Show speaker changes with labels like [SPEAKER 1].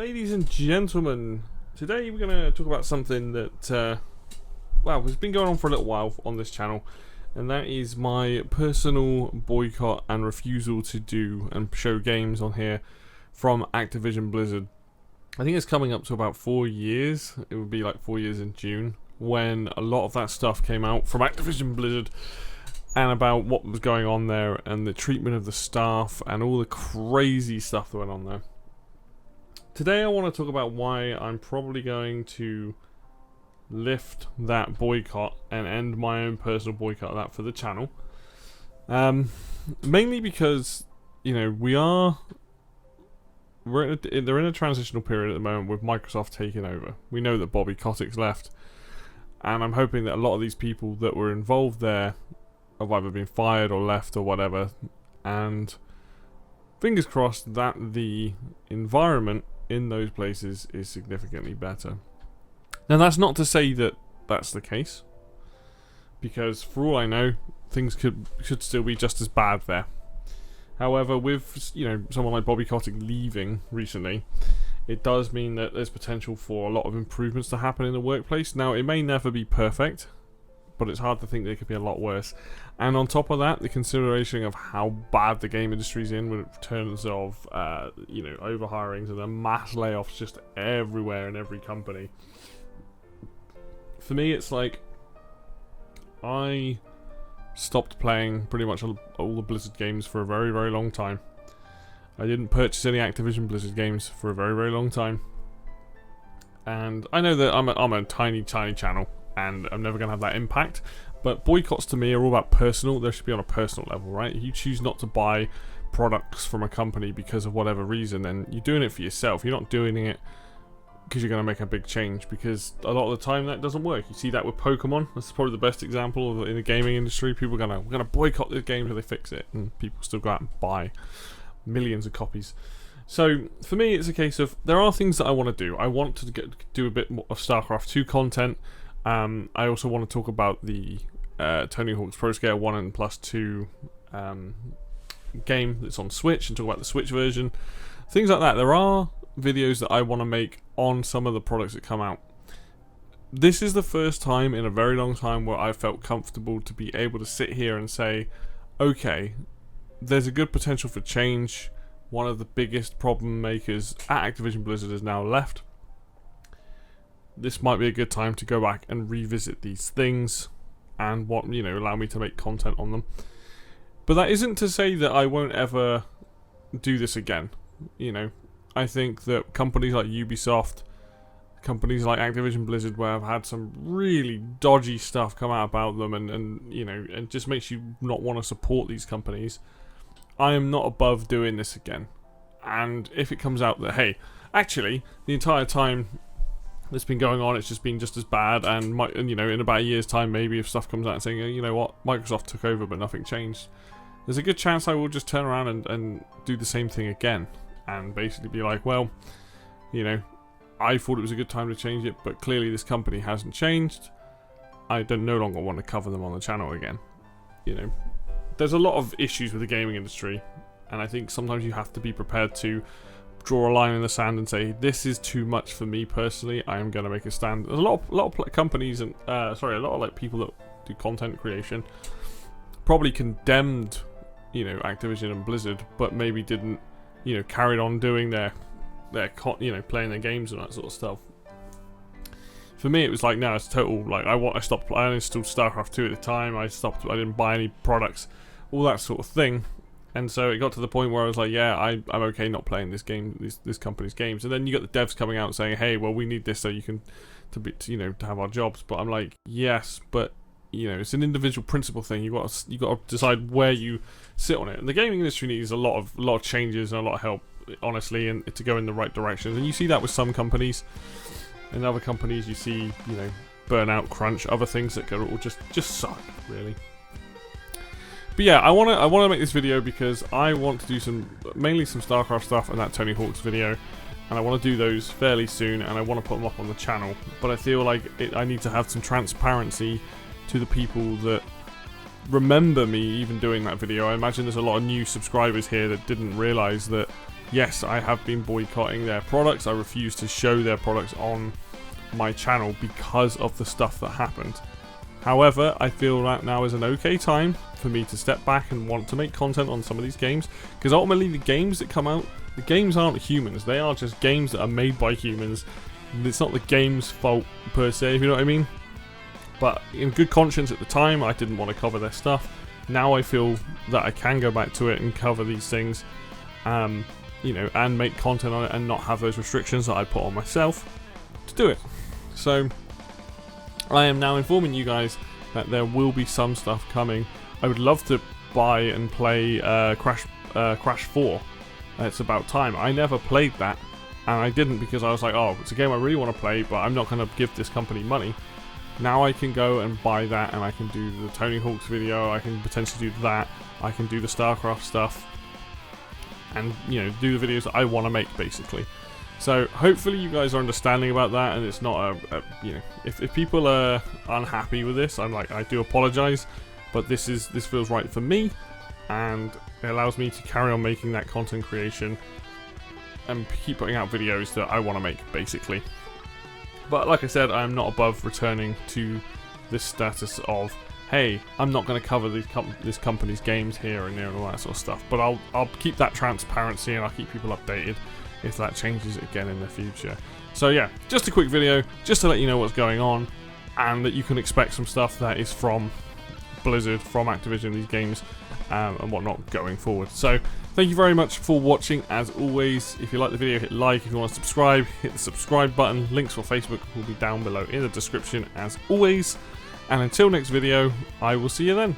[SPEAKER 1] Ladies and gentlemen, today we're going to talk about something that, has been going on for a little while on this channel, and that is my personal boycott and refusal to do and show games on here from Activision Blizzard. I think it's coming up to about 4 years. It would be like 4 years in June, when a lot of that stuff came out from Activision Blizzard and about what was going on there and the treatment of the staff and all the crazy stuff that went on there. Today I want to talk about why I'm probably going to lift that boycott and end my own personal boycott of that for the channel. Mainly because, you know, they're in a transitional period at the moment with Microsoft taking over. We know that Bobby Kotick's left, and I'm hoping that a lot of these people that were involved there have either been fired or left or whatever, and fingers crossed that the environment in those places is significantly better. Now that's not to say that that's the case, because for all I know, things should still be just as bad there. However, with someone like Bobby Kotick leaving recently, it does mean that there's potential for a lot of improvements to happen in the workplace. Now it may never be perfect, but it's hard to think that it could be a lot worse. And on top of that, the consideration of how bad the game industry's in terms of overhirings and the mass layoffs just everywhere in every company. For me, it's like I stopped playing pretty much all the Blizzard games for a very, very long time. I didn't purchase any Activision Blizzard games for a very, very long time. And I know that I'm a tiny, tiny channel, and I'm never going to have that impact. But boycotts to me are all about personal. They should be on a personal level, right? If you choose not to buy products from a company because of whatever reason, then you're doing it for yourself. You're not doing it because you're going to make a big change, because a lot of the time that doesn't work. You see that with Pokemon. That's probably the best example of in the gaming industry. People are we're gonna boycott this game until they fix it, and people still go out and buy millions of copies. So for me, it's a case of there are things that I want to do. I want to do a bit more of StarCraft 2 content. I also want to talk about the Tony Hawk's Pro Skater 1 and Plus 2 game that's on Switch, and talk about the Switch version. Things like that. There are videos that I want to make on some of the products that come out. This is the first time in a very long time where I felt comfortable to be able to sit here and say, okay, there's a good potential for change. One of the biggest problem makers at Activision Blizzard is now left. This might be a good time to go back and revisit these things and allow me to make content on them. But that isn't to say that I won't ever do this again. I think that companies like Ubisoft, companies like Activision Blizzard, where I've had some really dodgy stuff come out about them, and just makes you not want to support these companies. I am not above doing this again. And if it comes out that, hey, actually, the entire time that's been going on, it's just been just as bad, and in about a year's time, maybe if stuff comes out and saying, you know what, Microsoft took over but nothing changed, there's a good chance I will just turn around and do the same thing again, and basically be like, well, I thought it was a good time to change it, but clearly this company hasn't changed. I no longer want to cover them on the channel again. There's a lot of issues with the gaming industry, and I think sometimes you have to be prepared to draw a line in the sand and say, this is too much for me personally. I am going to make a stand. There's a lot of companies and a lot of people that do content creation probably condemned Activision and Blizzard, but maybe didn't carried on doing their playing their games and that sort of stuff. For me, it was like, no, it's total, like, I installed StarCraft 2 at the time, I didn't buy any products, all that sort of thing. And so it got to the point where I was like, yeah, I'm okay not playing this game, this company's games. And then you got the devs coming out saying, hey, well, we need this so you can, to have our jobs. But I'm like, yes, but it's an individual principle thing. You got to decide where you sit on it. And the gaming industry needs a lot of changes and a lot of help, honestly, and to go in the right direction. And you see that with some companies. In other companies, you see, burnout, crunch, other things that will just suck, really. But yeah, I want to make this video because I want to do mainly some StarCraft stuff and that Tony Hawk's video, and I want to do those fairly soon, and I want to put them up on the channel. But I feel like I need to have some transparency to the people that remember me even doing that video. I imagine there's a lot of new subscribers here that didn't realise that yes, I have been boycotting their products. I refuse to show their products on my channel because of the stuff that happened. However, I feel that now is an okay time for me to step back and want to make content on some of these games, because ultimately the games that come out, the games aren't humans, they are just games that are made by humans. It's not the game's fault per se, if you know what I mean. But in good conscience at the time, I didn't want to cover their stuff. Now I feel that I can go back to it and cover these things, you know, and make content on it and not have those restrictions that I put on myself to do it. So I am now informing you guys that there will be some stuff coming. I would love to buy and play Crash 4. It's about time. I never played that, and I didn't because I was like, oh, it's a game I really want to play, but I'm not going to give this company money. Now I can go and buy that, and I can do the Tony Hawk's video, I can potentially do that, I can do the StarCraft stuff, and, you know, do the videos that I want to make, basically. So hopefully you guys are understanding about that, and it's not you know, if people are unhappy with this, I do apologize, but this feels right for me, and it allows me to carry on making that content creation and keep putting out videos that I want to make, basically. But like I said, I am not above returning to this status of, hey, I'm not going to cover this company's games here and there and all that sort of stuff. But I'll keep that transparency, and I'll keep people updated if that changes again in the future. So yeah, just a quick video, just to let you know what's going on, and that you can expect some stuff that is from Blizzard, from Activision, these games, and whatnot going forward. So thank you very much for watching. As always, if you like the video, hit like. If you want to subscribe, hit the subscribe button. Links for Facebook will be down below in the description as always. And until next video, I will see you then.